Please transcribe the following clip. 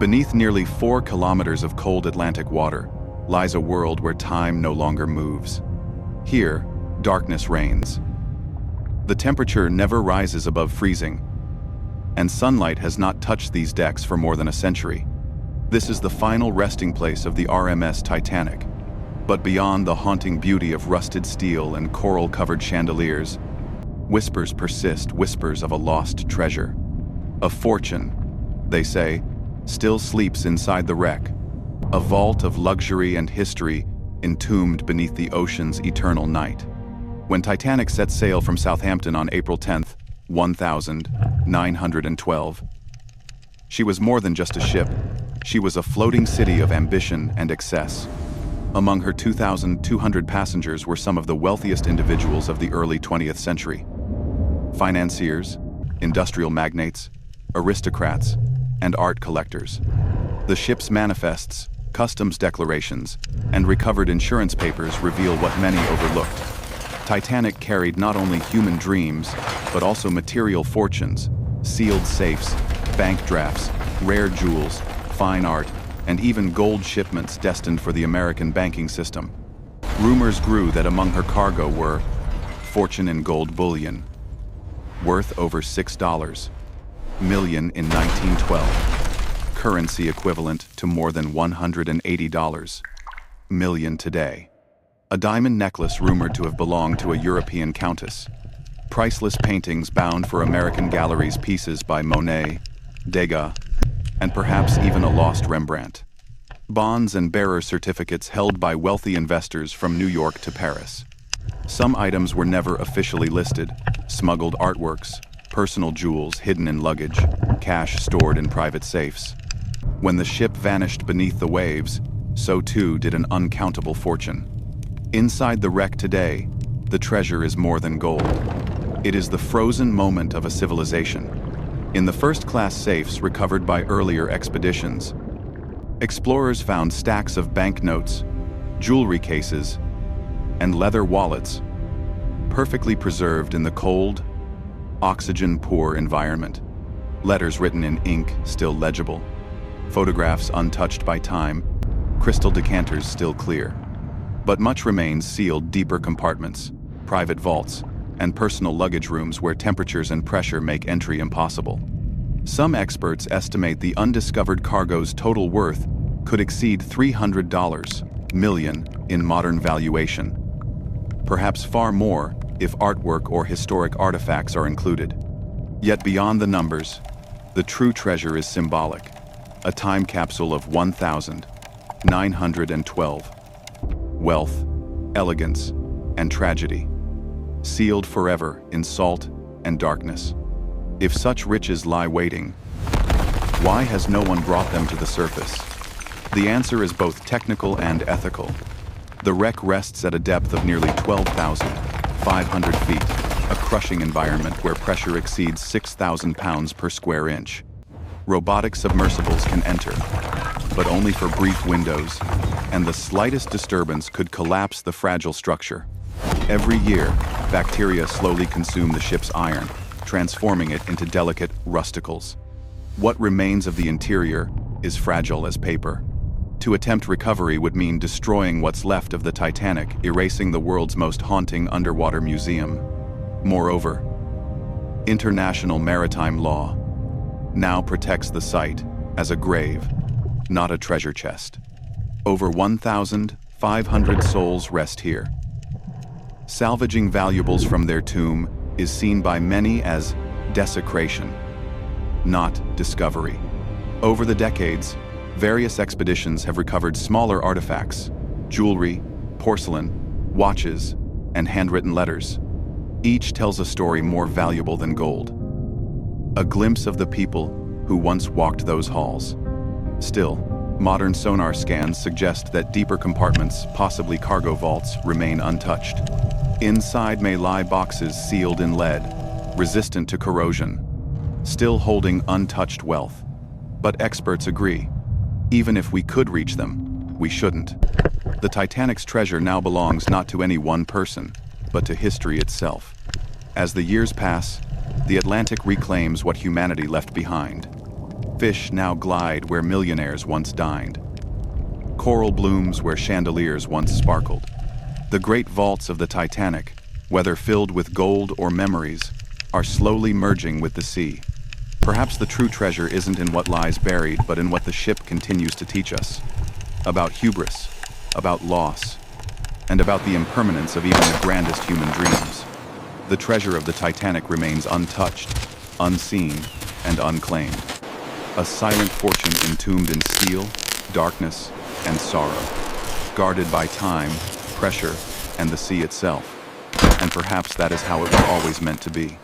Beneath nearly 4 kilometers of cold Atlantic water lies a world where time no longer moves. Here, darkness reigns. The temperature never rises above freezing, and sunlight has not touched these decks for more than a century. This is the final resting place of the RMS Titanic. But beyond the haunting beauty of rusted steel and coral-covered chandeliers, whispers persist, whispers of a lost treasure. A fortune, they say, still sleeps inside the wreck, a vault of luxury and history entombed beneath the ocean's eternal night. When Titanic set sail from Southampton on April 10, 1912, she was more than just a ship. She was a floating city of ambition and excess. Among her 2,200 passengers were some of the wealthiest individuals of the early 20th century. Financiers, industrial magnates, aristocrats, and art collectors. The ship's manifests, customs declarations, and recovered insurance papers reveal what many overlooked. Titanic carried not only human dreams, but also material fortunes, sealed safes, bank drafts, rare jewels, fine art, and even gold shipments destined for the American banking system. Rumors grew that among her cargo were fortune in gold bullion, worth over $6 million in 1912, currency equivalent to more than $180 million today. A diamond necklace rumored to have belonged to a European countess. Priceless paintings bound for American galleries, pieces by Monet, Degas, and perhaps even a lost Rembrandt. Bonds and bearer certificates held by wealthy investors from New York to Paris. Some items were never officially listed: smuggled artworks, personal jewels hidden in luggage, cash stored in private safes. When the ship vanished beneath the waves, so too did an uncountable fortune. Inside the wreck today, the treasure is more than gold. It is the frozen moment of a civilization. In the first-class safes recovered by earlier expeditions, explorers found stacks of banknotes, jewelry cases, and leather wallets, perfectly preserved in the cold, oxygen-poor environment. Letters written in ink still legible, photographs untouched by time, crystal decanters still clear. But much remains sealed: deeper compartments, private vaults, and personal luggage rooms where temperatures and pressure make entry impossible. Some experts estimate the undiscovered cargo's total worth could exceed $300 million in modern valuation. Perhaps far more if artwork or historic artifacts are included. Yet beyond the numbers, the true treasure is symbolic, a time capsule of 1912. Wealth, elegance, and tragedy, sealed forever in salt and darkness. If such riches lie waiting, why has no one brought them to the surface? The answer is both technical and ethical. The wreck rests at a depth of nearly 12,500 feet, a crushing environment where pressure exceeds 6,000 pounds per square inch. Robotic submersibles can enter, but only for brief windows, and the slightest disturbance could collapse the fragile structure. Every year, bacteria slowly consume the ship's iron, transforming it into delicate rusticles. What remains of the interior is fragile as paper. To attempt recovery would mean destroying what's left of the Titanic, erasing the world's most haunting underwater museum. Moreover, international maritime law now protects the site as a grave, not a treasure chest. Over 1,500 souls rest here. Salvaging valuables from their tomb is seen by many as desecration, not discovery. Over the decades, various expeditions have recovered smaller artifacts: jewelry, porcelain, watches, and handwritten letters. Each tells a story more valuable than gold. A glimpse of the people who once walked those halls. Still, modern sonar scans suggest that deeper compartments, possibly cargo vaults, remain untouched. Inside may lie boxes sealed in lead, resistant to corrosion, still holding untouched wealth. But experts agree, even if we could reach them, we shouldn't. The Titanic's treasure now belongs not to any one person, but to history itself. As the years pass, the Atlantic reclaims what humanity left behind. Fish now glide where millionaires once dined. Coral blooms where chandeliers once sparkled. The great vaults of the Titanic, whether filled with gold or memories, are slowly merging with the sea. Perhaps the true treasure isn't in what lies buried, but in what the ship continues to teach us. About hubris, about loss, and about the impermanence of even the grandest human dreams. The treasure of the Titanic remains untouched, unseen, and unclaimed. A silent fortune entombed in steel, darkness, and sorrow. Guarded by time, pressure, and the sea itself. And perhaps that is how it was always meant to be.